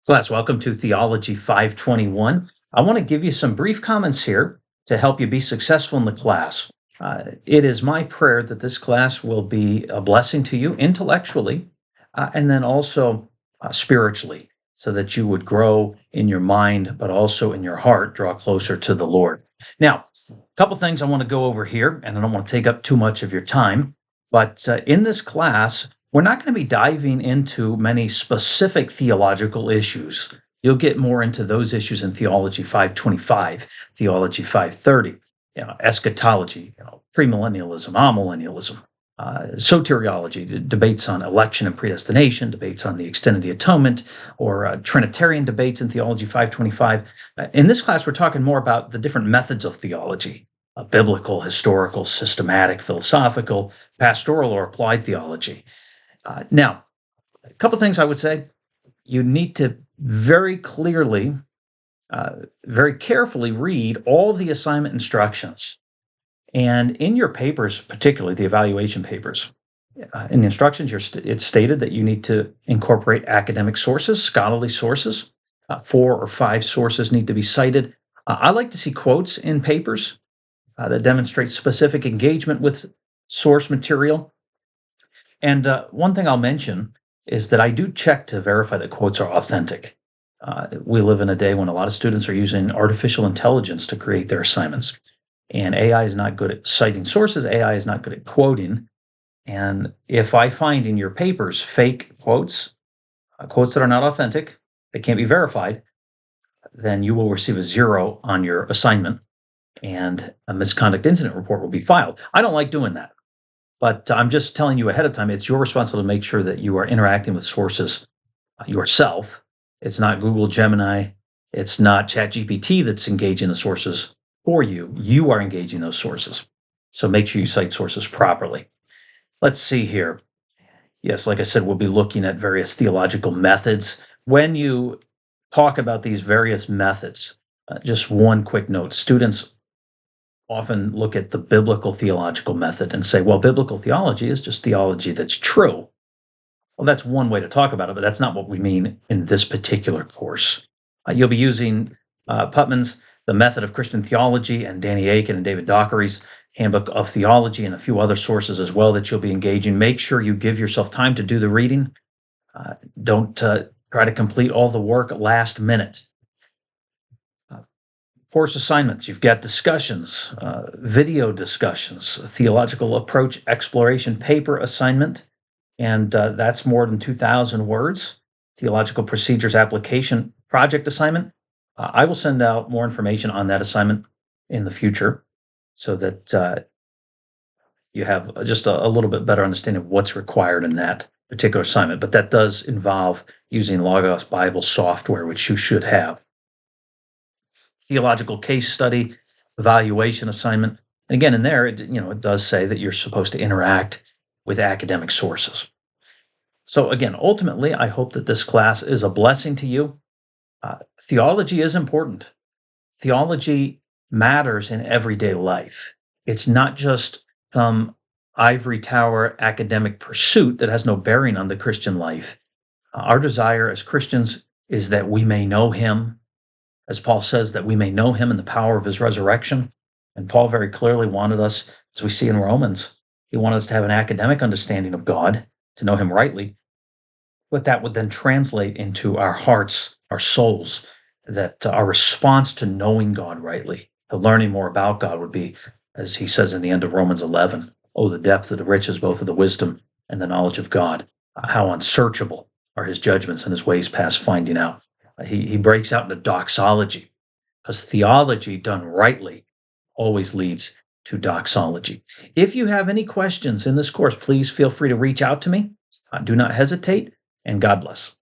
Class, welcome to Theology 521. I want to give you some brief comments here to help you be successful in the class. It is my prayer that this class will be a blessing to you intellectually and then also spiritually, so that you would grow in your mind, but also in your heart, draw closer to the Lord. Now, a couple things I want to go over here, and I don't want to take up too much of your time, but in this class, we're not going to be diving into many specific theological issues. You'll get more into those issues in Theology 525, Theology 530, eschatology, premillennialism, amillennialism, soteriology, debates on election and predestination, debates on the extent of the atonement, or Trinitarian debates in Theology 525. In this class, we're talking more about the different methods of theology, biblical, historical, systematic, philosophical, pastoral, or applied theology. Now, a couple things I would say. You need to very clearly, very carefully read all the assignment instructions. And in your papers, particularly the evaluation papers, in the instructions, it's stated that you need to incorporate academic sources, scholarly sources. 4 or 5 sources need to be cited. I like to see quotes in papers that demonstrate specific engagement with source material. And one thing I'll mention is that I do check to verify that quotes are authentic. We live in a day when a lot of students are using artificial intelligence to create their assignments. And AI is not good at citing sources. AI is not good at quoting. And if I find in your papers fake quotes, quotes that are not authentic, that can't be verified, then you will receive a 0 on your assignment and a misconduct incident report will be filed. I don't like doing that. But I'm just telling you ahead of time, it's your responsibility to make sure that you are interacting with sources yourself. It's not Google Gemini. It's not ChatGPT that's engaging the sources for you. You are engaging those sources. So make sure you cite sources properly. Let's see here. Yes, like I said, we'll be looking at various theological methods. When you talk about these various methods, just one quick note. Students often look at the biblical theological method and say, well, biblical theology is just theology that's true. Well, that's one way to talk about it, but that's not what we mean in this particular course. You'll be using Putman's The Method of Christian Theology and Danny Akin and David Dockery's Handbook of Theology and a few other sources as well that you'll be engaging. Make sure you give yourself time to do the reading. Don't try to complete all the work last minute. Course assignments, you've got discussions, video discussions, theological approach exploration paper assignment, and that's more than 2,000 words. Theological procedures application project assignment. I will send out more information on that assignment in the future so that you have just a little bit better understanding of what's required in that particular assignment. But that does involve using Logos Bible software, which you should have. Theological case study, evaluation assignment. And again, in there, it does say that you're supposed to interact with academic sources. So again, ultimately, I hope that this class is a blessing to you. Theology is important. Theology matters in everyday life. It's not just some ivory tower academic pursuit that has no bearing on the Christian life. Our desire as Christians is that we may know him, as Paul says, that we may know him in the power of his resurrection. And Paul very clearly wanted us, as we see in Romans, he wanted us to have an academic understanding of God, to know him rightly. But that would then translate into our hearts, our souls, that our response to knowing God rightly, to learning more about God would be, as he says in the end of Romans 11, oh, the depth of the riches, both of the wisdom and the knowledge of God. How unsearchable are his judgments and his ways past finding out. He breaks out into doxology, because theology done rightly always leads to doxology. If you have any questions in this course, please feel free to reach out to me. Do not hesitate, and God bless.